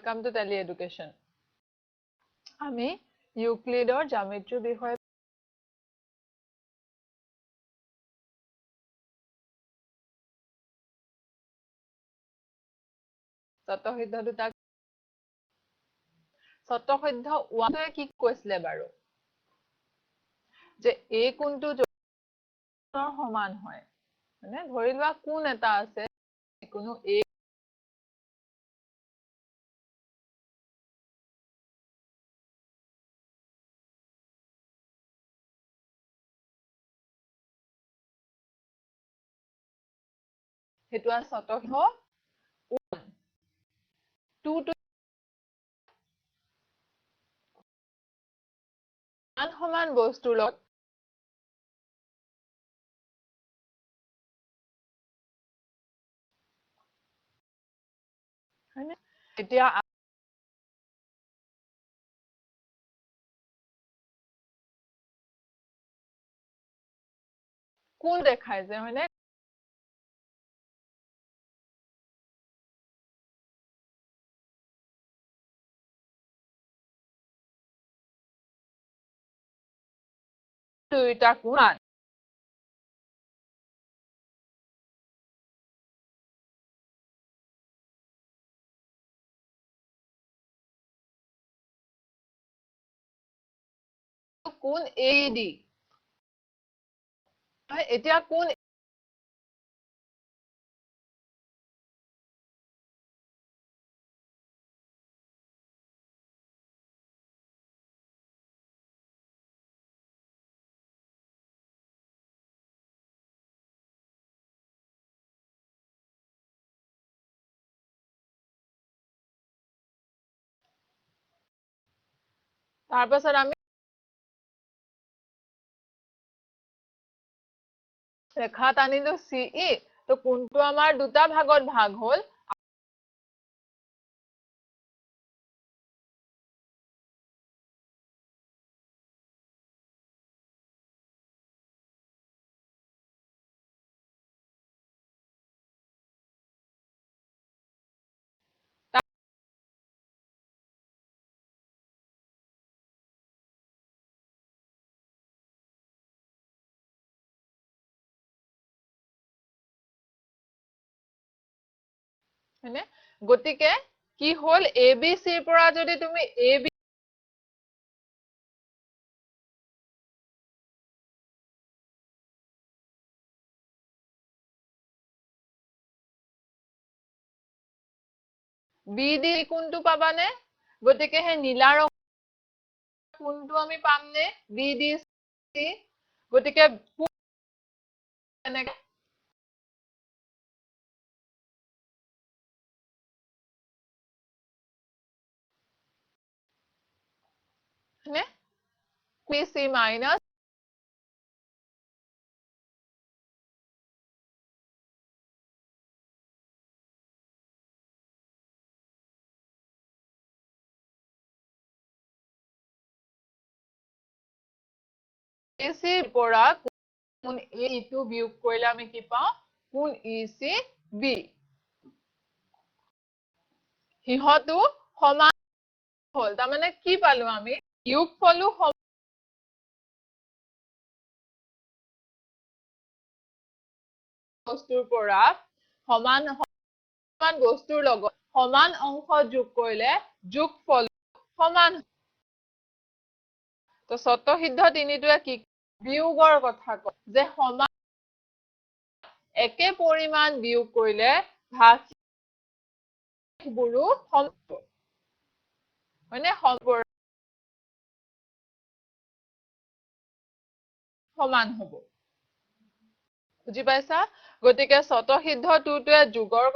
Welcome to Tally Education. আমি ইউক্লিডৰ জ্যামিতিৰ বিষয়ে স্বতঃসিদ্ধ দুটা স্বতঃসিদ্ধ 1টোৱে কি কৈছিলে বাৰু যে a কোণটো যোগৰ সমান হয় মানে ধৰি লোৱা কোণ এটা আছে কোনো a হেতু আছে স্বতঃসিদ্ধ 2 টো সমান বস্তুৰ লগত হয়নে এতিয়া কোণ দেখায় যে হয়নে দুইটা কোণ কোণ AD এতিয়া কোণ তাৰ পাছত আমি ৰেখা টানিলো CE তো কোণটো আমাৰ দুটা ভাগত ভাগ হ'ল হয়নে গতিকে কি হ'ল ABC ৰ পৰা যদি তুমি AB BD কোণটো পাবানে গতিকে হে নীলা ৰং কোণটো আমি পামনে BDC গতিকে এনেকে হয়নে BC মাইনাস AC ৰ পৰা কোণ A টো বিয়োগ কৰিলে আমি কি পাওঁ কোণ ECB হিহতো সমান হ'ল তাৰ মানে কি পালো আমি যোগফলো বস্তুৰ পৰা সমান বস্তুৰ লগত সমান অংশ যোগ কৰিলে যোগফল সমান তো স্বতঃসিদ্ধ তিনিটোৱে কি বিয়োগৰ কথা কয় যে সমান একে পৰিমাণ বিয়োগ কৰিলে ভাগবোৰো মানে সমান হ'ব বুজি পাইছা গতিকে স্বতঃসিদ্ধ 2টোৱে যোগৰ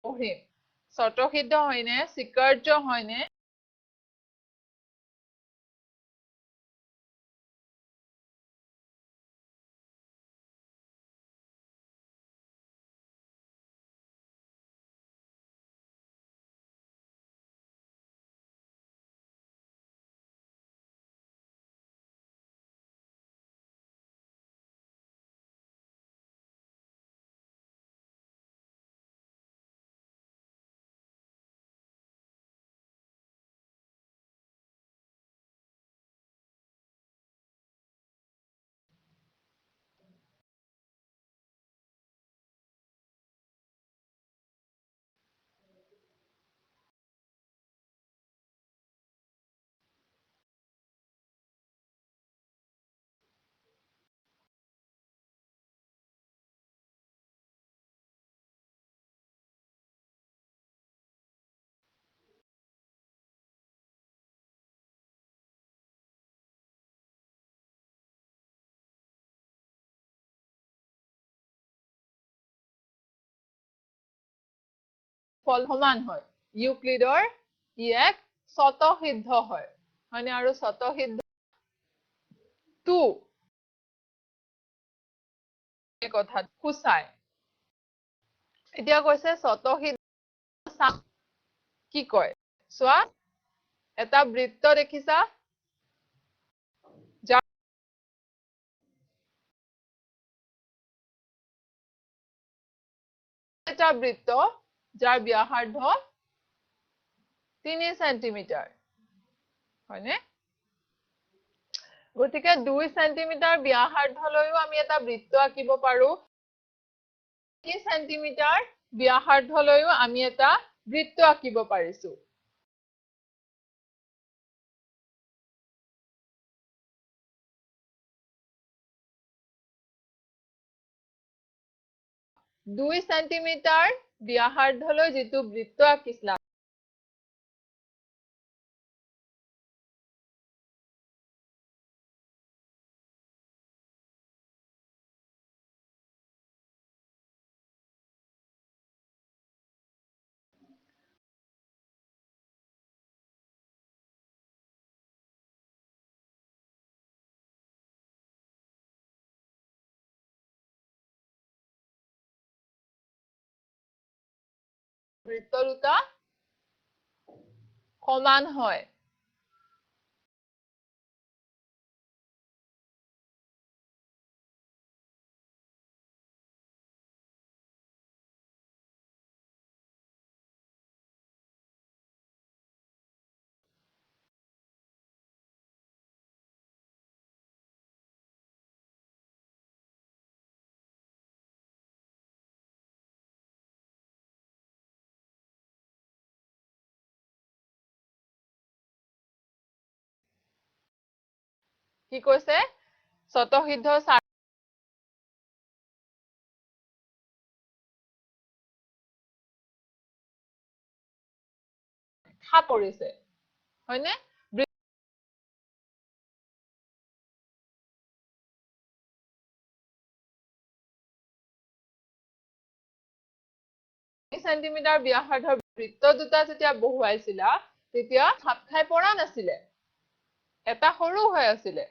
পঢ়িম স্বতঃসিদ্ধ হয়নে স্বীকাৰ্য হয়নে ফল সমান হয় ইউক্লিডৰ ই এক স্বতঃসিদ্ধ হয় হয়নে আৰু স্বতঃসিদ্ধ টু এই কথাত খুচাই এতিয়া কৈছে স্বতঃসিদ্ধ কি কয় চোৱা এটা বৃত্ত দেখিছা এটা বৃত্ত যাৰ ব্যাসাৰ্ধ 3 সেন্টিমিটাৰ হয়নে গতিকে 2 সেন্টিমিটাৰ ব্যাসাৰ্ধলৈও আমি এটা বৃত্ত আঁকিব পাৰো 3 সেন্টিমিটাৰ ব্যাসাৰ্ধলৈও আমি এটা বৃত্ত আঁকিব পাৰিছো 2 সেন্টিমিটাৰ ব্যাসাৰ্ধলৈ যেটো বৃত্ত আঁকিছিলা বৃত্ত দুটা সমান হয় কি কৈছে স্বতঃসিদ্ধ খা পৰিছে হয়নে সেন্টিমিটাৰ ব্যাসাৰ্ধৰ বৃত্ত দুটা যেতিয়া বহুৱাইছিলা তেতিয়া খাপ খাই পৰা নাছিলে এটা সৰু হৈ আছিলে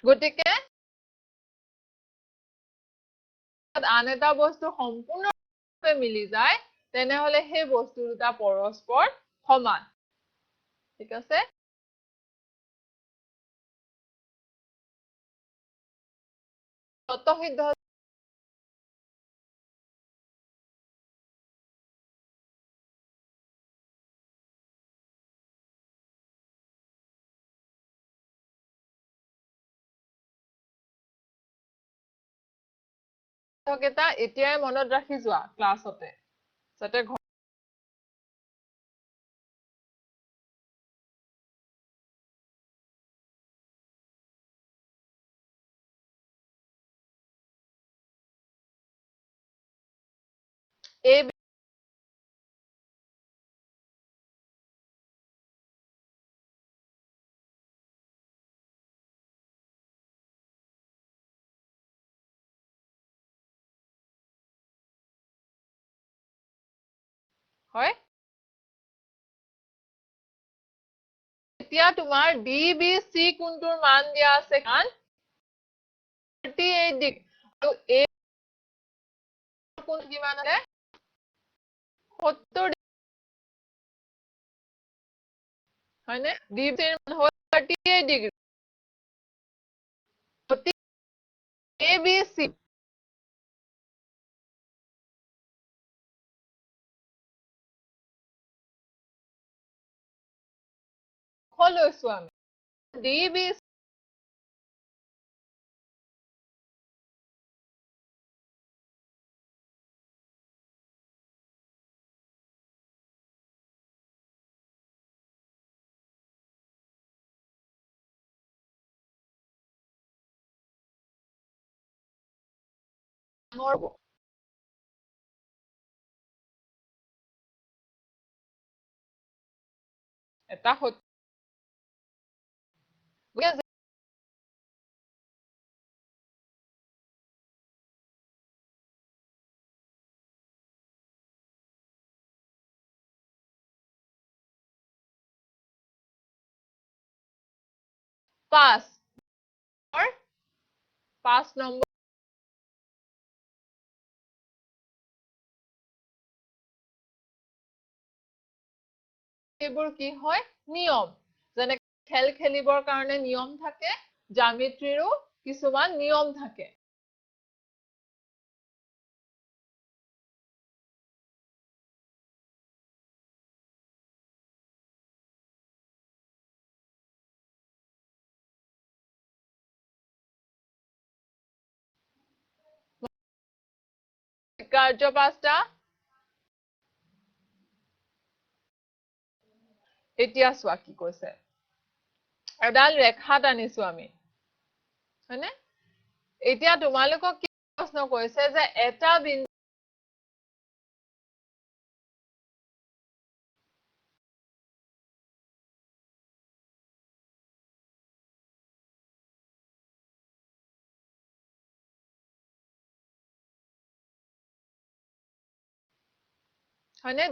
গতিকে আন এটা বস্তু সম্পূৰ্ণভাৱে মিলি যায় তেনেহলে সেই বস্তু দুটা পৰস্পৰ সমান ঠিক আছে স্বতঃসিদ্ধ কেইটা এতিয়াই মনত ৰাখি যোৱা ক্লাছতে যাতে এই হয় এতিয়া তোমাৰ DBC কোণটোৰ মান দিয়া আছে কান 38 ডিগ্ৰী আৰু এই কোণ কিমান আছে 70 হয়নে DBC ৰ মান হ'ল 38 ডিগ্ৰী ABC লৈছো আমি DBC এটা পাঁচ নম্বৰ এইবোৰ কি হয় নিয়ম যেনে খেল খেলিবৰ কাৰণে নিয়ম থাকে জ্যামিতিৰো কিছুমান নিয়ম থাকে কাৰ্য পাঁচটা এতিয়া চোৱা কি কৈছে এডাল ৰেখা টানিছো আমি হয়নে এতিয়া তোমালোকক কি প্ৰশ্ন কৰিছে যে এটা বিন্দু হয়নে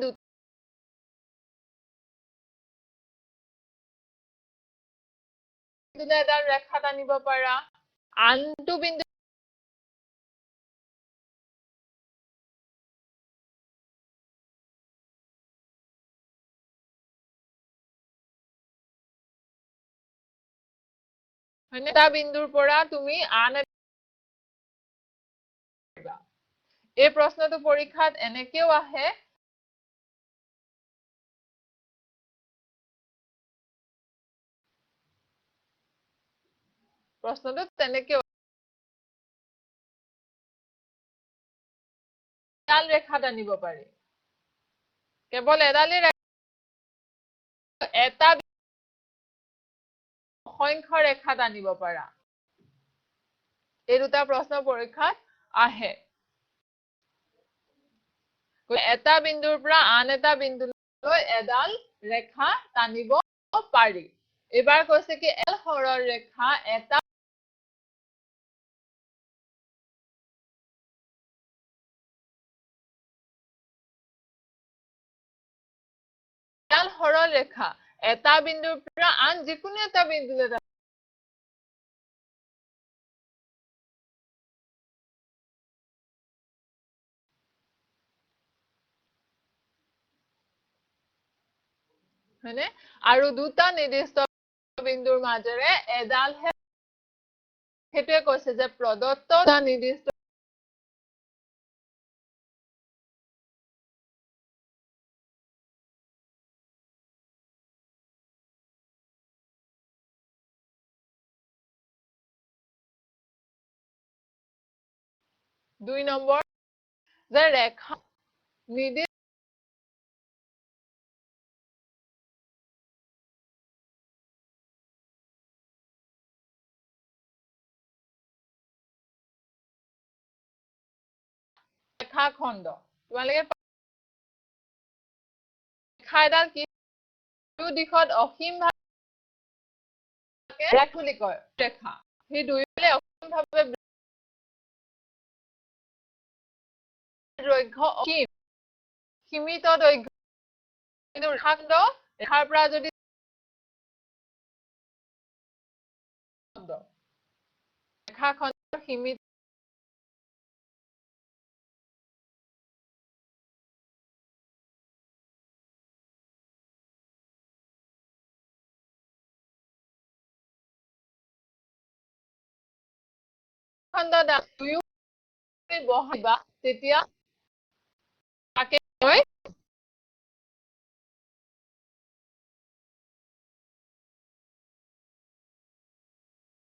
বিন্দুলে এডাল ৰেখা টানিব পাৰা আনটো বিন্দু হয়নে এটা বিন্দুৰ পৰা তুমি আন এই প্ৰশ্নটো পৰীক্ষাত এনেকেও আহে প্ৰশ্নটো তেনেকেও এডাল ৰেখা টানিব পাৰি কেৱল এডালেই এটা অসংখ্য ৰেখা টানিব পাৰা এই দুটা প্ৰশ্ন পৰীক্ষাত আহে এটা বিন্দুৰ পৰা আন এটা বিন্দুলৈ এডাল ৰেখা টানিব পাৰি এবাৰ কৈছে কি এল সৰল ৰেখা এটা এল সৰল ৰেখা এটা বিন্দুৰ পৰা আন যিকোনো এটা বিন্দুলৈ হয়নে আৰু দুটা নিৰ্দিষ্ট বিন্দুৰ মাজেৰে এডাল হেতুৱে কৈছে যে প্ৰদত্ত নিৰ্দিষ্ট দুই নম্বৰ যে ৰেখা নিৰ্দিষ্ট ৰেখাখণ্ড তোমালোকে ৰেখা এডাল কি দিশত অসীম ভাৱে বুলি কয় ৰেখা সেই দুয়োফালে অসীম ভাৱে দৈৰ্ঘ্য অসীম সীমিত দৈৰ্ঘ্য কিন্তু ৰেখাখণ্ড ৰেখাৰ পৰা যদি ৰেখাখণ্ডৰ সীমিত খণ্ড দুয়ো বহাবা তেতিয়া তাকে কয়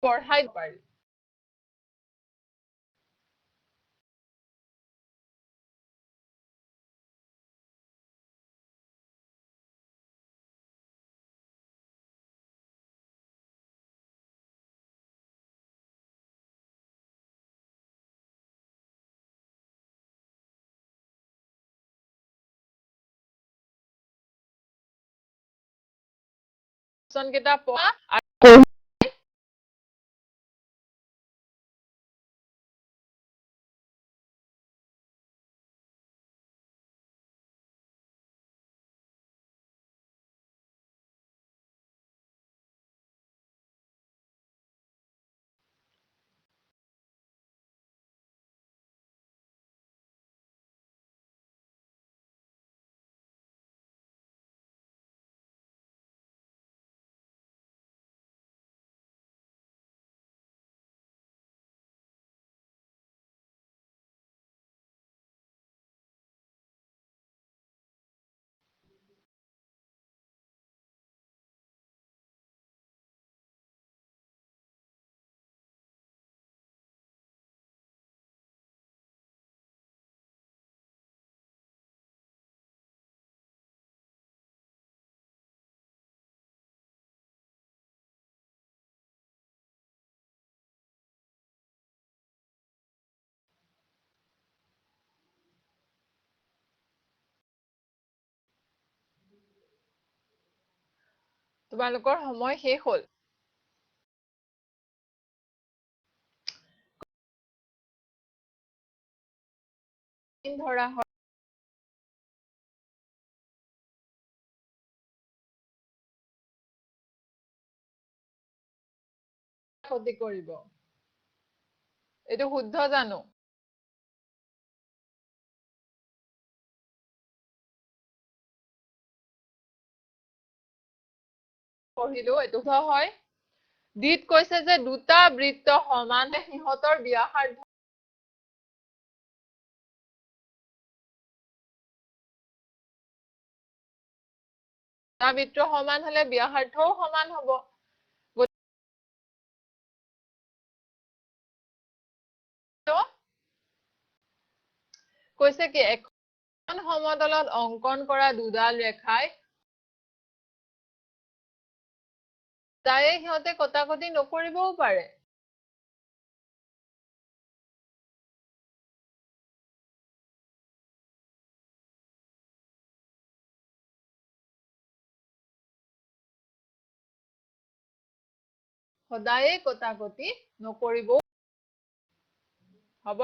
বঢ়াই পাৰি। কেইটা পোৱা আৰু তোমালোকৰ সময় শেষ হ'ল। ধৰা হয় ক্ষতি কৰিব। এইটো শুদ্ধ জানো? পঢ়িলো এইটো শুদ্ধ হয়। ডিত কৈছে যে দুটা বৃত্ত সমান সিহঁতৰ ব্যাসাৰ্ধ দুটা বৃত্ত সমান হলে ব্যাসাৰ্ধও সমান হ'ব। কৈছে কি এখন সমতলত অংকন কৰা দুডাল ৰেখাই তাই সিহঁতে কটাকটি নকৰিবও পাৰে। সদায়ে কটাকটি নকৰিবও হ'ব।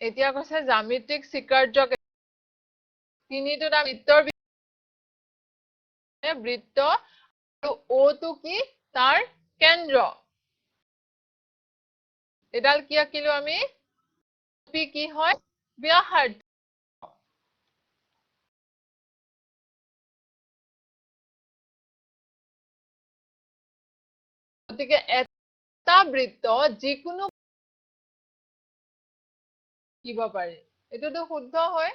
এতিয়া কৈছে জ্যামিতিক স্বীকাৰ্য তিনিটা বৃত্তৰ বৃত্ত আৰু অটো কি তাৰ কেন্দ্ৰ। এডাল কি আঁকিলো আমি কি হয় ব্যাসাৰ্ধ। গতিকে এটা বৃত্ত যিকোনো আঁকিব পাৰি। এইটোতো শুদ্ধ হয়।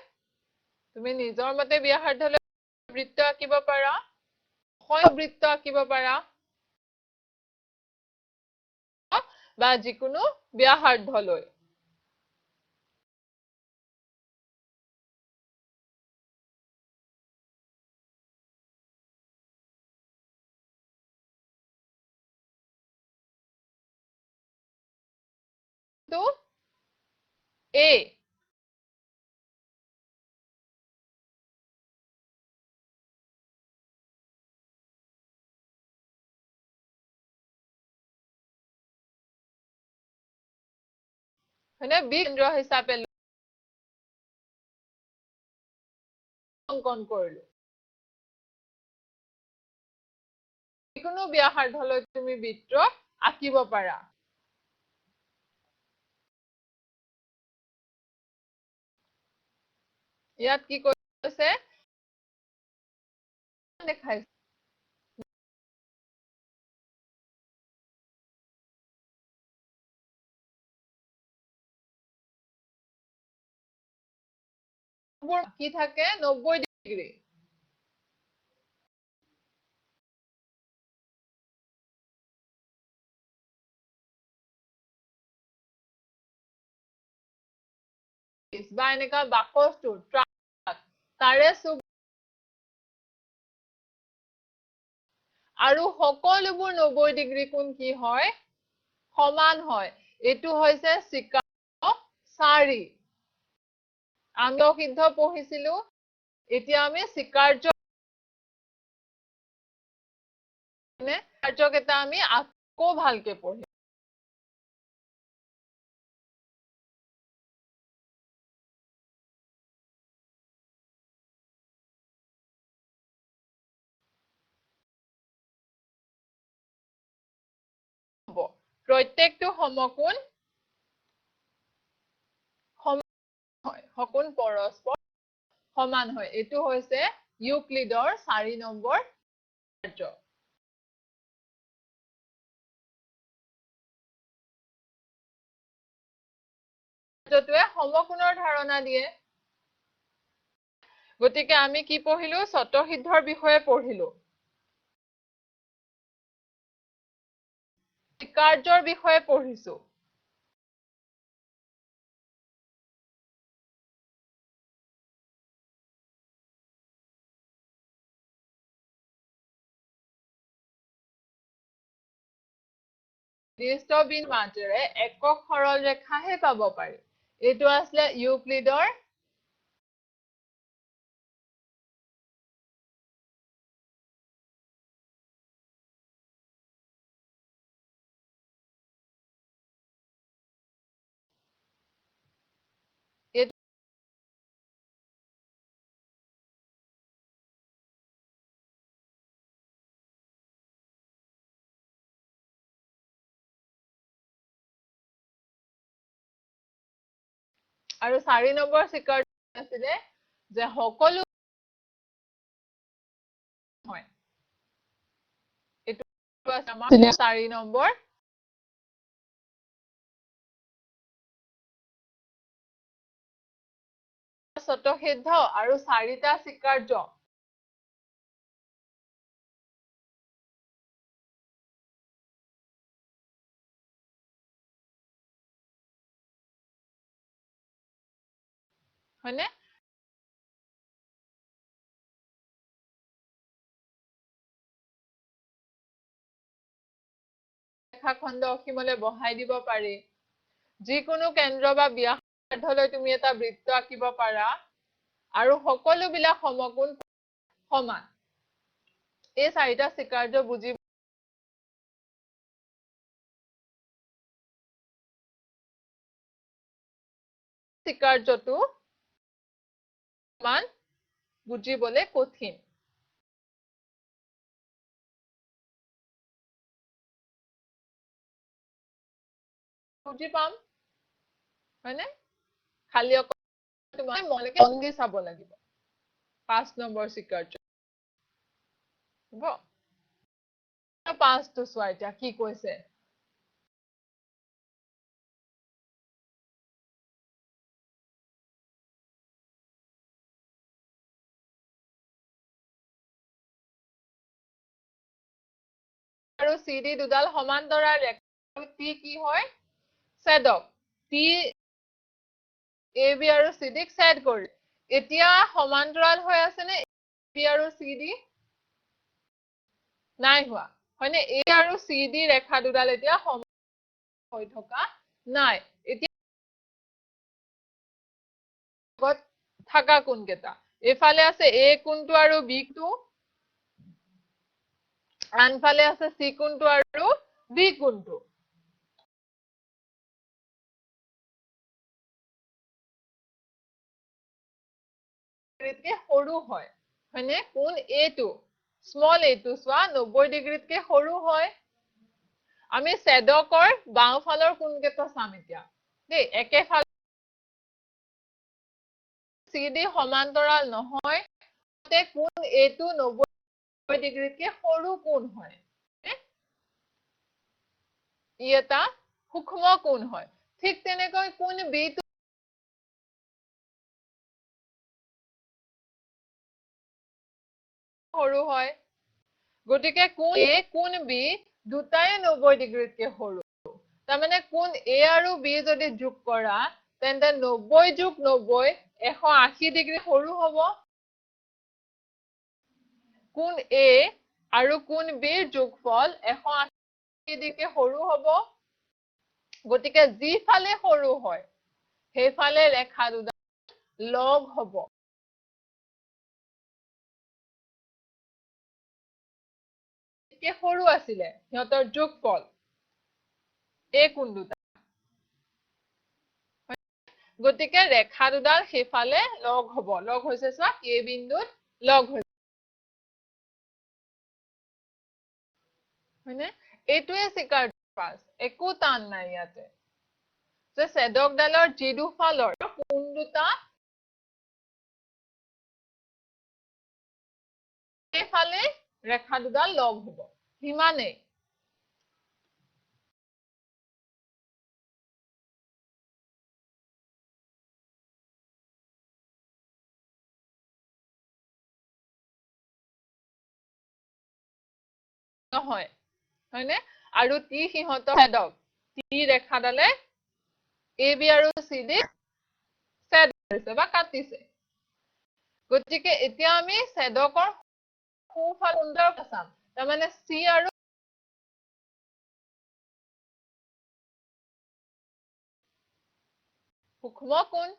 তুমি নিজৰ মতে ব্যাসাৰ্ধলৈ বৃত্ত আঁকিব পাৰা, বৃত্ত আঁকিব পাৰা বা যিকোনো ব্যাসাৰ্ধলৈ। A হয়নে বি কেন্দ্ৰ হিচাপে অঙ্কন কৰিলো যিকোনো ব্যাসাৰ্ধলৈ তুমি বৃত্ত আঁকিব পাৰা ইয়াত কি কৈছে দেখাইছে কি থাকে 90 ডিগ্ৰী বা এনেকা বাকসটো তাৰে আৰু সকলোবোৰ 90 ডিগ্ৰী কোণ কি হয় সমান হয় এটো হৈছে শিকাৰ 4 আমি সিদ্ধ পঢ়িছিলো এতিয়া আমি শিকাৰ্য নে কাৰ্যকেটা আমি আকৌ ভালকে পঢ়িম প্ৰত্যেকটো সমকোণ হয় সকোণ পৰস্পৰ সমান হয় এটো হৈছে ইউক্লিডৰ 4 নম্বৰ কাৰ্য কাৰ্যটোৱে সমকোণৰ ধাৰণা দিয়ে গতিকে আমি কি পঢ়িলো স্বতঃসিদ্ধৰ বিষয়ে পঢ়িলো কাৰ্যৰ বিষয়ে পঢ়িছো নিৰ্দিষ্ট বিন্দুৰ মাজেৰে একক সৰল ৰেখাহে পাব পাৰি এটো আসলে ইউক্লিডৰ আৰু 4 নম্বৰ শিকাৰ্য আছিল যে সকলো হয় এটো আমাৰ 4 নম্বৰ স্বতঃসিদ্ধ আৰু 4টা শিকাৰ্য হয়নে ৰেখাখণ্ড অসীমলৈ বহাই দিব পাৰি যিকোনো কেন্দ্ৰ বা ব্যাসাৰ্ধলৈ তুমি এটা বৃত্ত আঁকিব পাৰা আৰু সকলো বিলাক সমকোণ সমান এই 4টা শিকাৰ্য বুজি শিকাৰ্যটো মান বুজিবলে কঠিন বুজি পাম হয়নে খালি অকল তোমাৰ মনকে অংগী চাব লাগিব 5 নম্বৰ শিকাৰ্য হ'ব 5 টো চোৱা এতিয়া কি কৈছে আৰু CD দুডাল সমান্তৰাল ৰেখা T কি হয় ছেদক T AB আৰু CD ক ছেদ কৰি এতিয়া সমান্তৰাল হৈ আছে নে AB আৰু CD নাই হোৱা হয়নে A আৰু CD ৰেখা দুডাল এতিয়া সমান হৈ থকা নাই এতিয়া থাকা কোণ কেটা এফালে আছে A কোণটো আৰু B টো আনফালে আছে C কোণটো আৰু D কোণটো ডিগ্ৰীতকে সৰু হয় হয়নে কোণ এটো স্মল এটো চোৱা 90 ডিগ্ৰীতকে সৰু হয় আমি ছেদকৰ বাওঁফালৰ কোণকেইটা চাম এতিয়া দেই একেফালে CD সমান্তৰাল নহয় তে কোণ এটো 90 ডিগ্ৰীতকে সৰু কোণ হয় ই এটা সূক্ষ্ম কোণ হয় ঠিক তেনেকৈ কোণ বি টো সৰু হয় গতিকে কোণ এ কোণ বি দুটাই 90 ডিগ্ৰীতকে সৰু তাৰমানে কোণ এ আৰু বি যদি যোগ কৰা তেন্তে 90 যোগ 90 180 ডিগ্ৰী সৰু হ'ব কোণ এ আৰু কোণ বিৰ যোগফল 180 ডিগ্ৰী সৰু হ'ব গতিকে যিফালে সৰু হয় সেইফালে ৰেখা দুডাল লগ হ'ব সৰু আছিলে সিহঁতৰ যোগফল এই কোণ দুটা গতিকে ৰেখা দুডাল সেইফালে লগ হ'ব লগ হৈছে চোৱা এই বিন্দুত লগ হৈছে হয়নে এইটোৱে স্বীকাৰ পাঁচ একো টান নাই ইয়াতে যে ছেদকডালৰ যি দুফালৰ কোণ দুটা সেইফালে ৰেখা দুডাল লগ হ'ব সিমানেই নহয় হয়নে আৰু টি সিহঁতৰ ছেদক টি ৰেখাডালে এ বি আৰু চি ডি ছেদ কৰিছে বা কাটিছে গতিকে এতিয়া আমি ছেদকৰ সোঁফাল কোণডাল চাম তাৰমানে চি আৰু সূক্ষ্ম কোণ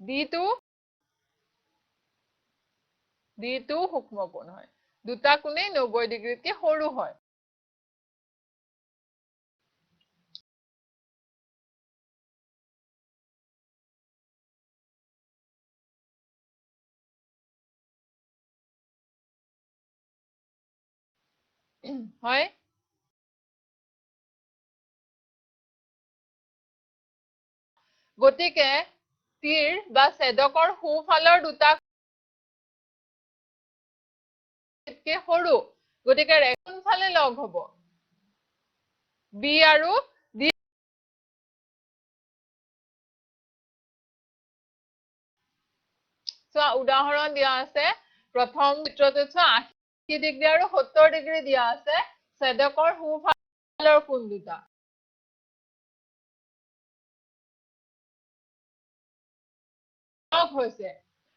ডিটো সূক্ষ্ম কোণ হয় দুটা কোণেই 90 ডিগ্ৰীতকে সৰু হয় হয় গতিকে তীৰ বা ছেদকৰ সোঁফালৰ দুটা সৰু গতিকে কোনফালে লগ হ'ব বি আৰু ডি চোৱা উদাহৰণ দিয়া আছে প্ৰথম চিত্ৰটোত চোৱা 80 ডিগ্ৰী আৰু 70 ডিগ্ৰী দিয়া আছে ছেদকৰ সোঁফালৰ কোণ দুটা লগ হৈছে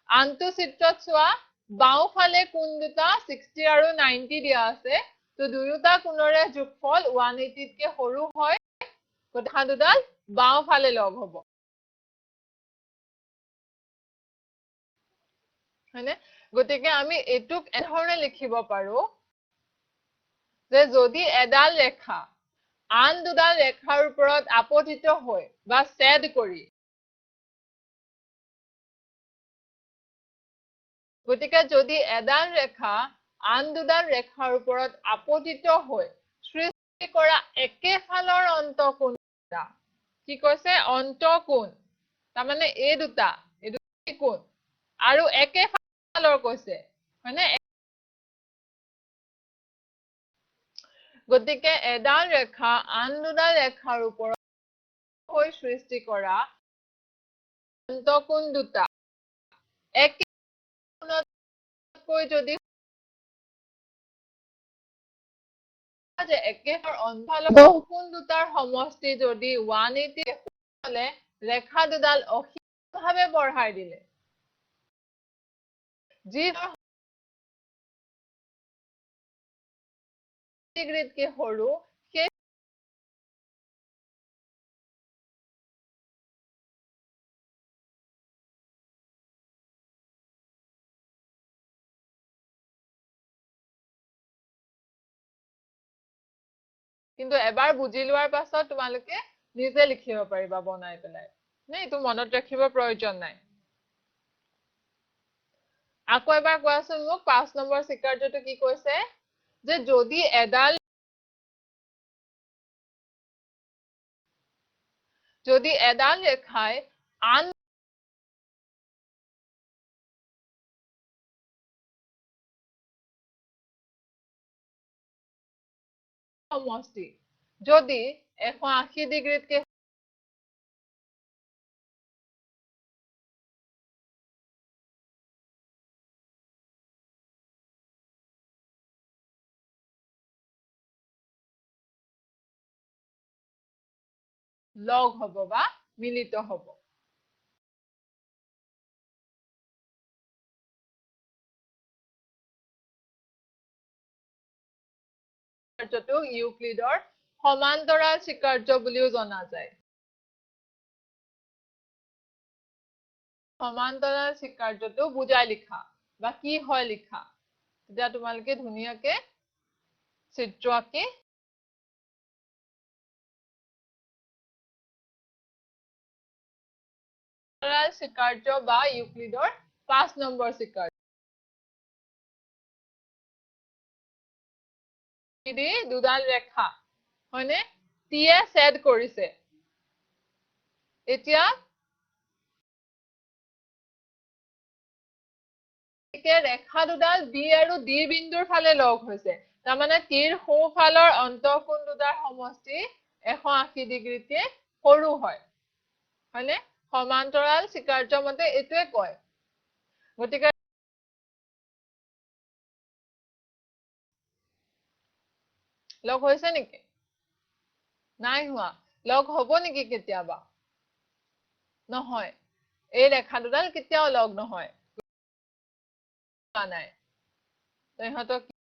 আনটো চিত্ৰত চোৱা বাওঁফালে কোণ দুটা 60 আৰু 90 দিয়া আছে তো দুয়োটা কোণৰে যোগফল 180 তকে সৰু হয় ৰেখা দুডাল বাওঁফালে লগ হ'ব হয়নে গতিকে আমি এটুক এনেধৰণে লিখিব পাৰো যে যদি এডাল ৰেখা আন দুডাল ৰেখাৰ ওপৰত আপতিত হৈ বা ছেদ কৰি গতিকে যদি এডাল ৰেখা আন দুডাল ৰেখাৰ ওপৰত আপতিত হৈ সৃষ্টি কৰা একেফালৰ অন্তঃকোণ কি কৈছে অন্তঃকোণ তাৰমানে এই দুটা কোণ আৰু একেফালৰ কৈছে হয়নে গতিকে এডাল ৰেখা আন দুডাল ৰেখাৰ ওপৰত হৈ সৃষ্টি কৰা অন্তঃকোণ দুটা একে কোণতকৈ যদি যে একেফালৰ অন্তঃফালৰ কোণ দুটাৰ সমষ্টি যদি 180 হলে ৰেখা দুডাল অসীমভাৱে বঢ়াই দিলে যি ডিগ্ৰীতকে সৰু সেই কিন্তু এবাৰ বুজি লোৱাৰ পাছত তোমালোকে নিজে লিখিব পাৰিবা বনাই পেলাই নে এইটো মনত ৰাখিব প্ৰয়োজন নাই আকৌ এবাৰ কোৱাচোন মোক 5 নম্বৰ স্বীকাৰ্যটো কি কৈছে যে যদি এডাল ৰেখাই আন সমষ্টি যদি 180 ডিগ্ৰীতকৈ লগ হ'ব বা মিলিত হ'ব স্বীকাৰ্যটো ইউক্লিডৰ সমান্তৰাল স্বীকাৰ্য বুলিও জনা যায় সমান্তৰাল স্বীকাৰ্যটো বুজাই লিখা বা কি হয় লিখা তেতিয়া তোমালোকে ধুনীয়াকে চিত্ৰ আঁকি সমান্তৰাল স্বীকাৰ্য বা ইউক্লিডৰ 5 নম্বৰ স্বীকাৰ্য দি দুডাল ৰেখা হয়নে টিয়ে ছেদ কৰিছে এতিয়া ৰেখা দুডাল বি আৰু ডি বিন্দুৰ ফালে লগ হৈছে তাৰমানে টিৰ সোঁফালৰ অন্তঃকোণ দুটাৰ সমষ্টি 180 ডিগ্ৰীতকৈ সৰু হয় হয়নে সমান্তৰাল স্বীকাৰ্য মতে এইটোৱে কয় গতিকে লগ হৈছে নেকি নাই হোৱা লগ হ'ব নেকি কেতিয়াবা নহয় এই ৰেখা দুডাল কেতিয়াও লগ নহয় নাই ইহঁতক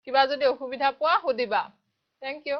কিবা যদি অসুবিধা পোৱা সুধিবা থেংক ইউ